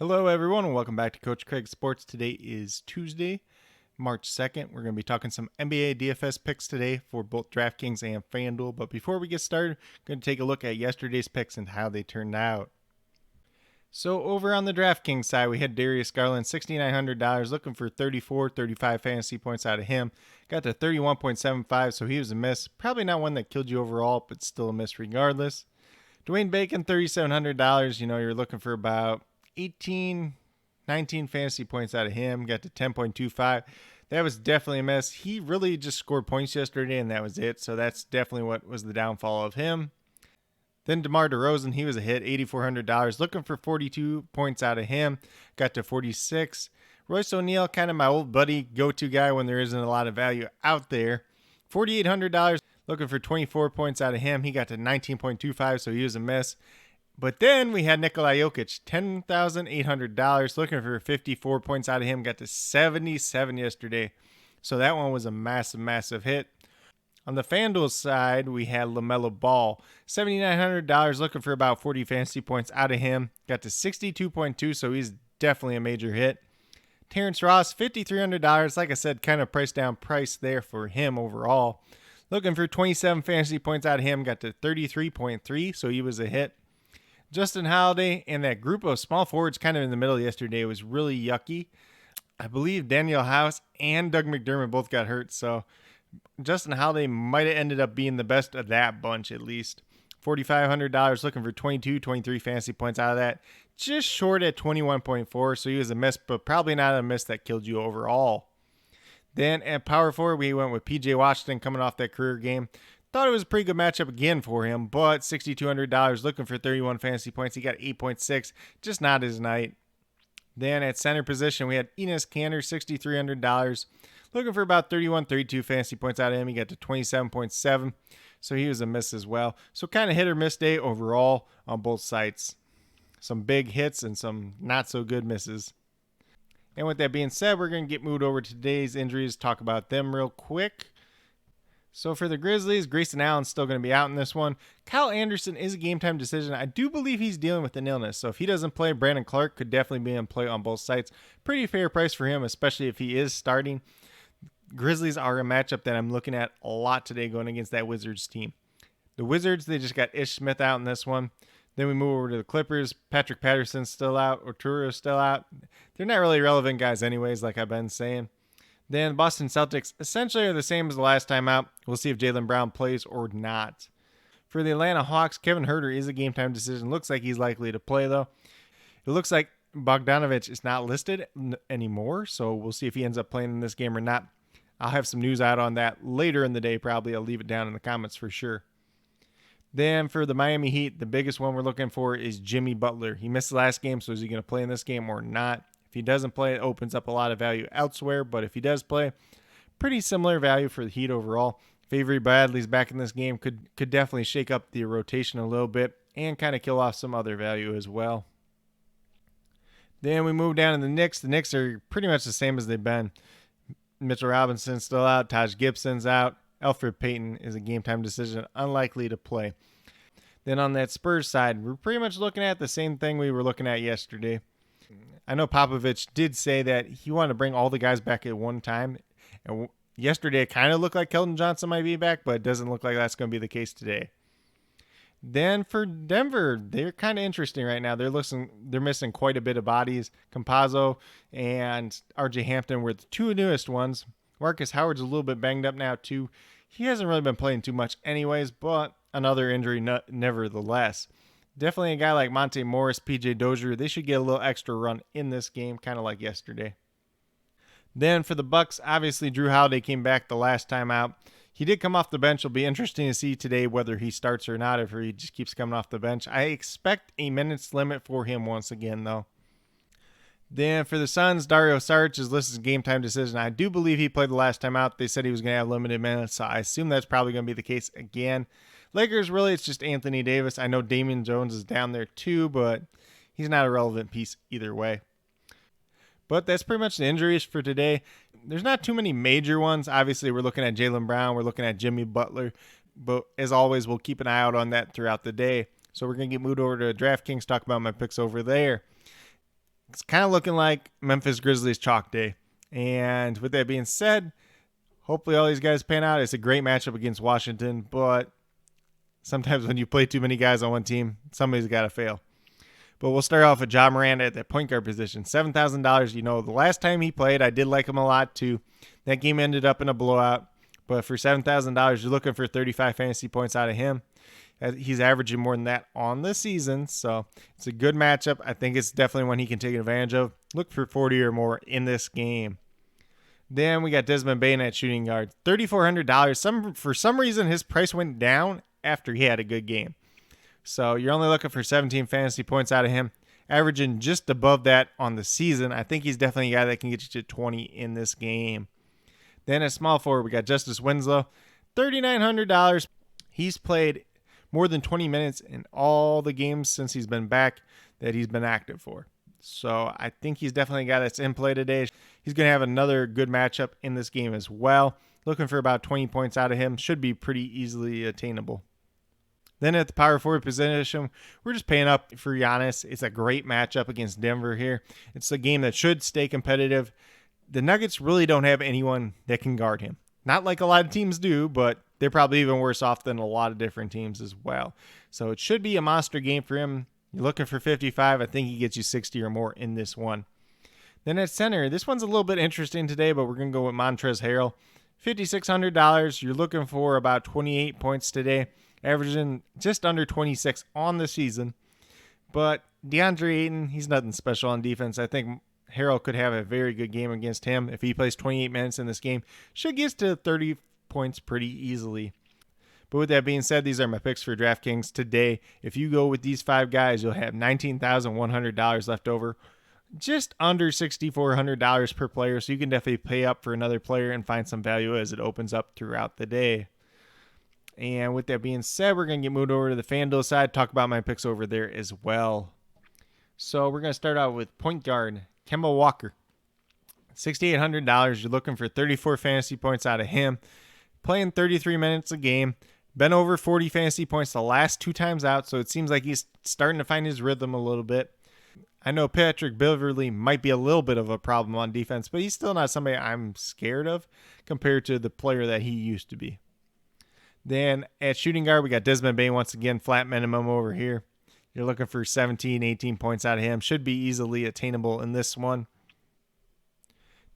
Hello, everyone, and welcome back to Coach Craig Sports. Today is Tuesday, March 2nd. We're going to be talking some NBA DFS picks today for both DraftKings and FanDuel. But before we get started, we're going to take a look at yesterday's picks and how they turned out. So over on the DraftKings side, we had Darius Garland, $6,900, looking for 35 fantasy points out of him. Got to 31.75, so he was a miss. Probably not one that killed you overall, but still a miss regardless. Dwayne Bacon, $3,700. You're looking for about 19 fantasy points out of him. Got to 10.25. That was definitely a miss. He really just scored points yesterday, and that was it. So that's definitely what was the downfall of him. Then DeMar DeRozan, he was a hit, $8,400. Looking for 42 points out of him. Got to 46. Royce O'Neal, kind of my old buddy, go-to guy when there isn't a lot of value out there. $4,800. Looking for 24 points out of him. He got to 19.25, so he was a miss. But then we had Nikola Jokic, $10,800, looking for 54 points out of him. Got to 77 yesterday. So that one was a massive hit. On the FanDuel side, we had LaMelo Ball, $7,900, looking for about 40 fantasy points out of him. Got to 62.2, so he's definitely a major hit. Terrence Ross, $5,300. Like I said, kind of price down price there for him overall. Looking for 27 fantasy points out of him. Got to 33.3, so he was a hit. Justin Holiday and that group of small forwards kind of in the middle yesterday was really yucky. I believe Daniel House and Doug McDermott both got hurt, so Justin Holiday might have ended up being the best of that bunch at least. $4,500, looking for 23 fantasy points out of that. Just short at 21.4, so he was a miss, but probably not a miss that killed you overall. Then at power forward, we went with PJ Washington coming off that career game. Thought it was a pretty good matchup again for him, but $6,200, looking for 31 fantasy points. He got 8.6, just not his night. Then at center position, we had Enes Kanter, $6,300, looking for about 32 fantasy points out of him. He got to 27.7, so he was a miss as well. So kind of hit or miss day overall on both sites. Some big hits and some not so good misses. And with that being said, we're going to get moved over to today's injuries, talk about them real quick. So for the Grizzlies, Grayson Allen's still going to be out in this one. Kyle Anderson is a game-time decision. I do believe he's dealing with an illness, so if he doesn't play, Brandon Clark could definitely be in play on both sites. Pretty fair price for him, especially if he is starting. Grizzlies are a matchup that I'm looking at a lot today going against that Wizards team. The Wizards, they just got Ish Smith out in this one. Then we move over to the Clippers. Patrick Patterson's still out. Arturo's still out. They're not really relevant guys anyways, like I've been saying. Then Boston Celtics essentially are the same as the last time out. We'll see if Jaylen Brown plays or not. For the Atlanta Hawks, Kevin Huerter is a game-time decision. Looks like he's likely to play, though. It looks like Bogdanovich is not listed anymore, so we'll see if he ends up playing in this game or not. I'll have some news out on that later in the day, probably. I'll leave it down in the comments for sure. Then for the Miami Heat, the biggest one we're looking for is Jimmy Butler. He missed the last game, so is he going to play in this game or not? If he doesn't play, it opens up a lot of value elsewhere. But if he does play, pretty similar value for the Heat overall. If Avery Bradley's back in this game, could definitely shake up the rotation a little bit and kind of kill off some other value as well. Then we move down to the Knicks. The Knicks are pretty much the same as they've been. Mitchell Robinson's still out. Taj Gibson's out. Elfrid Payton is a game-time decision, unlikely to play. Then on that Spurs side, we're pretty much looking at the same thing we were looking at yesterday. I know Popovich did say that he wanted to bring all the guys back at one time. And yesterday, it kind of looked like Keldon Johnson might be back, but it doesn't look like that's going to be the case today. Then for Denver, they're kind of interesting right now. They're missing quite a bit of bodies. Campazzo and RJ Hampton were the two newest ones. Marcus Howard's a little bit banged up now too. He hasn't really been playing too much anyways, but another injury nevertheless. Definitely a guy like Monte Morris, PJ Dozier, they should get a little extra run in this game, kind of like yesterday. Then for the Bucks, obviously Drew Holiday came back the last time out. He did come off the bench. It'll be interesting to see today whether he starts or not, if he just keeps coming off the bench. I expect a minutes limit for him once again, though. Then for the Suns, Dario Saric is listed as a game-time decision. I do believe he played the last time out. They said he was going to have limited minutes, so I assume that's probably going to be the case again. Lakers, really, it's just Anthony Davis. I know Damian Jones is down there too, but he's not a relevant piece either way. But that's pretty much the injuries for today. There's not too many major ones. Obviously, we're looking at Jaylen Brown. We're looking at Jimmy Butler. But as always, we'll keep an eye out on that throughout the day. So we're going to get moved over to DraftKings, talk about my picks over there. it's kind of looking like Memphis Grizzlies chalk day. And with that being said, hopefully all these guys pan out. It's a great matchup against Washington, but sometimes when you play too many guys on one team, somebody's got to fail. But we'll start off with Ja Morant at the point guard position. $7,000. The last time he played, I did like him a lot too. That game ended up in a blowout. But for $7,000, you're looking for 35 fantasy points out of him. He's averaging more than that on the season, so it's a good matchup. I think it's definitely one he can take advantage of. Look for 40 or more in this game. Then we got Desmond Bane at shooting guard, $3,400. For some reason, his price went down after he had a good game. So you're only looking for 17 fantasy points out of him, averaging just above that on the season. I think he's definitely a guy that can get you to 20 in this game. Then at small forward, we got Justice Winslow, $3,900. He's played more than 20 minutes in all the games since he's been back that he's been active for. So I think he's definitely a guy that's in play today. He's going to have another good matchup in this game as well. Looking for about 20 points out of him. Should be pretty easily attainable. Then at the power forward position, we're just paying up for Giannis. It's a great matchup against Denver here. It's a game that should stay competitive. The Nuggets really don't have anyone that can guard him. Not like a lot of teams do, but they're probably even worse off than a lot of different teams as well. So it should be a monster game for him. You're looking for 55. I think he gets you 60 or more in this one. Then at center, this one's a little bit interesting today, but we're going to go with Montrezl Harrell. $5,600. You're looking for about 28 points today, averaging just under 26 on the season. But DeAndre Ayton, he's nothing special on defense. I think Harrell could have a very good game against him. If he plays 28 minutes in this game, should get to 30 points pretty easily. But with that being said, these are my picks for DraftKings today. If you go with these five guys, you'll have $19,100 left over. Just under $6,400 per player, so you can definitely pay up for another player and find some value as it opens up throughout the day. And with that being said, we're going to get moved over to the FanDuel side, talk about my picks over there as well. So we're going to start out with point guard, Kemba Walker. $6,800. You're looking for 34 fantasy points out of him. Playing 33 minutes a game. Been over 40 fantasy points the last two times out, so it seems like he's starting to find his rhythm a little bit. I know Patrick Beverley might be a little bit of a problem on defense, but he's still not somebody I'm scared of compared to the player that he used to be. Then at shooting guard, we got Desmond Bane once again, flat minimum over here. You're looking for 17, 18 points out of him. Should be easily attainable in this one.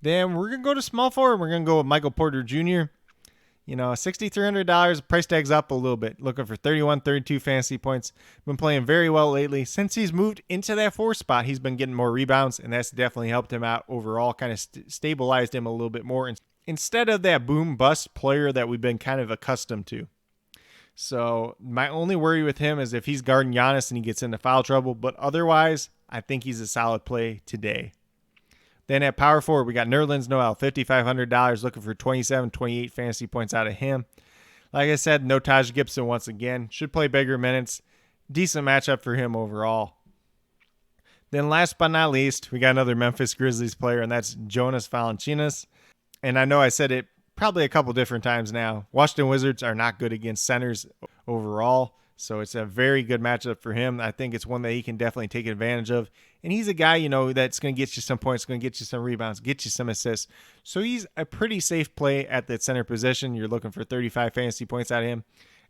Then we're going to go to small forward. We're going to go with Michael Porter Jr. $6,300. Price tag's up a little bit. Looking for 31, 32 fantasy points. Been playing very well lately. Since he's moved into that 4 spot, he's been getting more rebounds, and that's definitely helped him out overall, kind of stabilized him a little bit more instead of that boom-bust player that we've been kind of accustomed to. So my only worry with him is if he's guarding Giannis and he gets into foul trouble, but otherwise, I think he's a solid play today. Then at power forward, we got Nerlens Noel, $5,500, looking for 27, 28 fantasy points out of him. Like I said, no Taj Gibson once again. Should play bigger minutes. Decent matchup for him overall. Then last but not least, we got another Memphis Grizzlies player, and that's Jonas Valanciunas. And I know I said it probably a couple different times now. Washington Wizards are not good against centers overall, so it's a very good matchup for him. I think it's one that he can definitely take advantage of. And he's a guy, that's going to get you some points, going to get you some rebounds, get you some assists. So he's a pretty safe play at that center position. You're looking for 35 fantasy points out of him,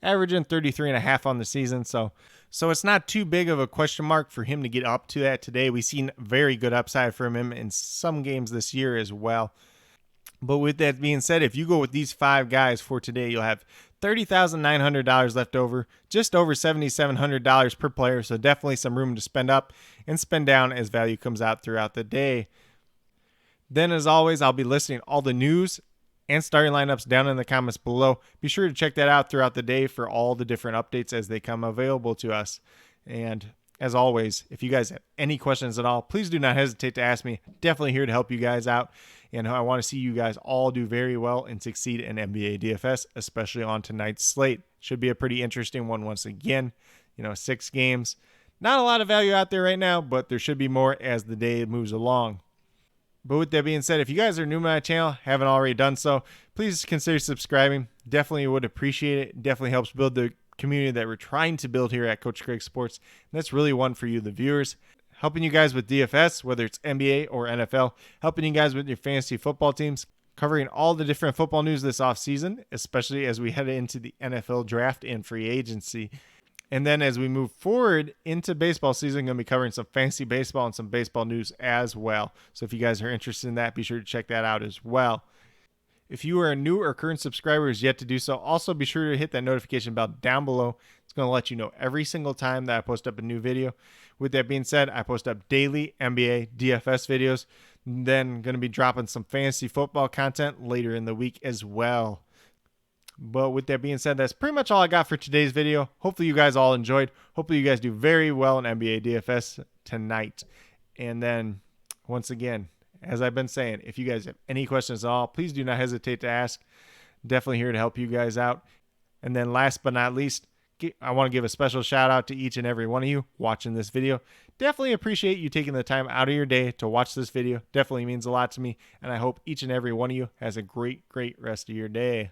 averaging 33.5 on the season. So it's not too big of a question mark for him to get up to that today. We've seen very good upside from him in some games this year as well. But with that being said, if you go with these five guys for today, you'll have $30,900 left over, just over $7,700 per player. So definitely some room to spend up and spend down as value comes out throughout the day. Then as always, I'll be listing all the news and starting lineups down in the comments below. Be sure to check that out throughout the day for all the different updates as they come available to us. And as always, if you guys have any questions at all, please do not hesitate to ask me. Definitely here to help you guys out. And I want to see you guys all do very well and succeed in NBA DFS, especially on tonight's slate. Should be a pretty interesting one once again. 6 games. Not a lot of value out there right now, but there should be more as the day moves along. But with that being said, if you guys are new to my channel, haven't already done so, please consider subscribing. Definitely would appreciate it. It definitely helps build the community that we're trying to build here at Coach Craig Sports. And that's really one for you, the viewers. helping you guys with DFS, whether it's NBA or NFL, helping you guys with your fantasy football teams, covering all the different football news this offseason, especially as we head into the NFL draft and free agency. And then as we move forward into baseball season, I'm going to be covering some fantasy baseball and some baseball news as well. So if you guys are interested in that, be sure to check that out as well. If you are a new or current subscriber who's yet to do so, also be sure to hit that notification bell down below. It's going to let you know every single time that I post up a new video. With that being said, I post up daily NBA DFS videos. Then going to be dropping some fantasy football content later in the week as well. But with that being said, that's pretty much all I got for today's video. Hopefully you guys all enjoyed. Hopefully you guys do very well in NBA DFS tonight. And then once again, as I've been saying, if you guys have any questions at all, please do not hesitate to ask. Definitely here to help you guys out. And then last but not least, I want to give a special shout out to each and every one of you watching this video. Definitely appreciate you taking the time out of your day to watch this video. Definitely means a lot to me. And I hope each and every one of you has a great rest of your day.